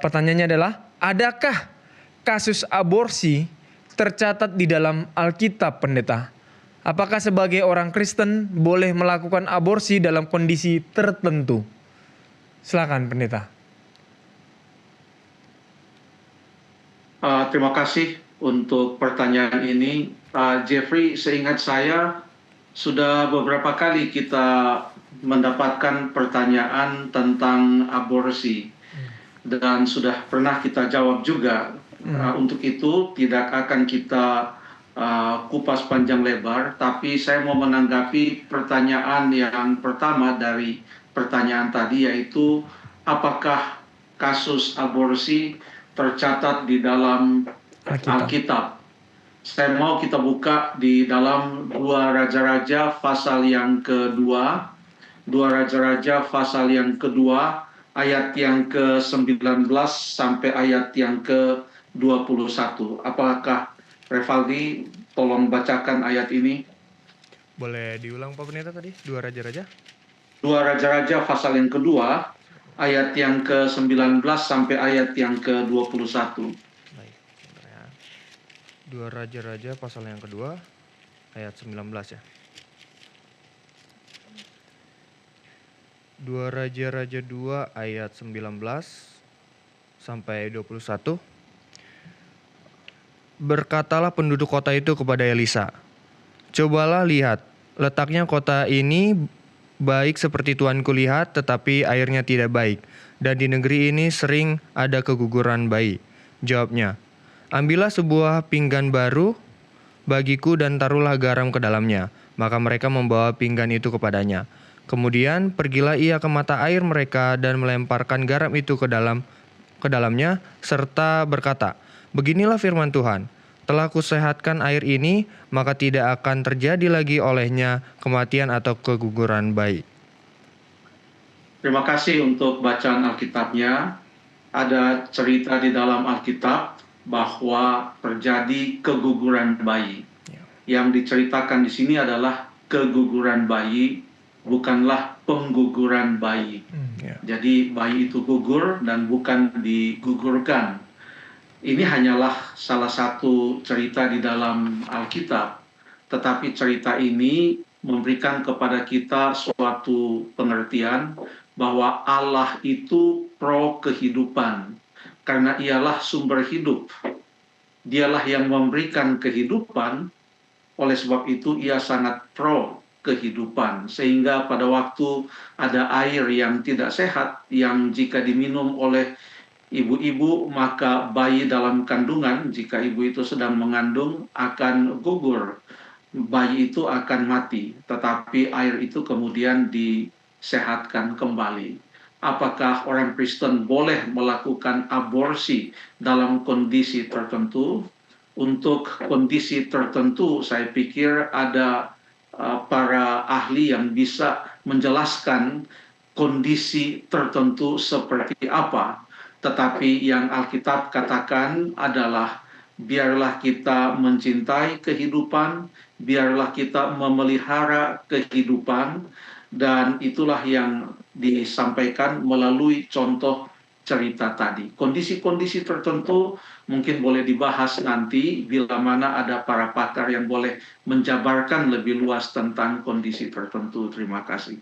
Pertanyaannya adalah, adakah kasus aborsi tercatat di dalam Alkitab, Pendeta? Apakah sebagai orang Kristen boleh melakukan aborsi dalam kondisi tertentu? Silakan, Pendeta. Terima kasih untuk pertanyaan ini. Jeffrey, seingat saya sudah beberapa kali kita mendapatkan pertanyaan tentang aborsi. Dan sudah pernah kita jawab juga. Untuk itu tidak akan kita kupas panjang lebar, tapi saya mau menanggapi pertanyaan yang pertama dari pertanyaan tadi, yaitu apakah kasus aborsi tercatat di dalam Alkitab. Saya mau kita buka di dalam 2 Raja-Raja pasal yang kedua, 2 Raja-Raja pasal yang kedua, ayat yang ke-19 sampai ayat yang ke-21. Apakah Revaldi tolong bacakan ayat ini? Boleh diulang Pak Pendeta tadi, 2 Raja-Raja? 2 Raja-Raja pasal yang kedua, ayat yang ke-19 sampai ayat yang ke-21. Baik, 2 Raja-Raja pasal yang kedua, ayat 19 ya. 2 Raja-Raja 2 ayat 19 sampai 21. Berkatalah penduduk kota itu kepada Elisa, "Cobalah lihat, letaknya kota ini baik seperti tuanku lihat, tetapi airnya tidak baik. Dan di negeri ini sering ada keguguran bayi." Jawabnya, "Ambillah sebuah pinggan baru bagiku dan taruhlah garam ke dalamnya." Maka mereka membawa pinggan itu kepadanya. Kemudian pergilah ia ke mata air mereka dan melemparkan garam itu ke dalamnya, serta berkata, "Beginilah firman Tuhan, telah kusehatkan air ini, maka tidak akan terjadi lagi olehnya kematian atau keguguran bayi." Terima kasih untuk bacaan Alkitabnya. Ada cerita di dalam Alkitab bahwa terjadi keguguran bayi. Yang diceritakan di sini adalah keguguran bayi, bukanlah pengguguran bayi. Jadi bayi itu gugur dan bukan digugurkan. Ini hanyalah salah satu cerita di dalam Alkitab, tetapi cerita ini memberikan kepada kita suatu pengertian bahwa Allah itu pro kehidupan, karena ialah sumber hidup. Dialah yang memberikan kehidupan, oleh sebab itu ia sangat pro kehidupan, sehingga pada waktu ada air yang tidak sehat, yang jika diminum oleh ibu-ibu, maka bayi dalam kandungan, jika ibu itu sedang mengandung, akan gugur. Bayi itu akan mati, tetapi air itu kemudian disehatkan kembali. Apakah orang Kristen boleh melakukan aborsi dalam kondisi tertentu? Untuk kondisi tertentu, saya pikir ada para ahli yang bisa menjelaskan kondisi tertentu seperti apa. Tetapi yang Alkitab katakan adalah, biarlah kita mencintai kehidupan, biarlah kita memelihara kehidupan, dan itulah yang disampaikan melalui contoh cerita tadi. Kondisi-kondisi tertentu mungkin boleh dibahas nanti bila mana ada para pakar yang boleh menjabarkan lebih luas tentang kondisi tertentu. Terima kasih.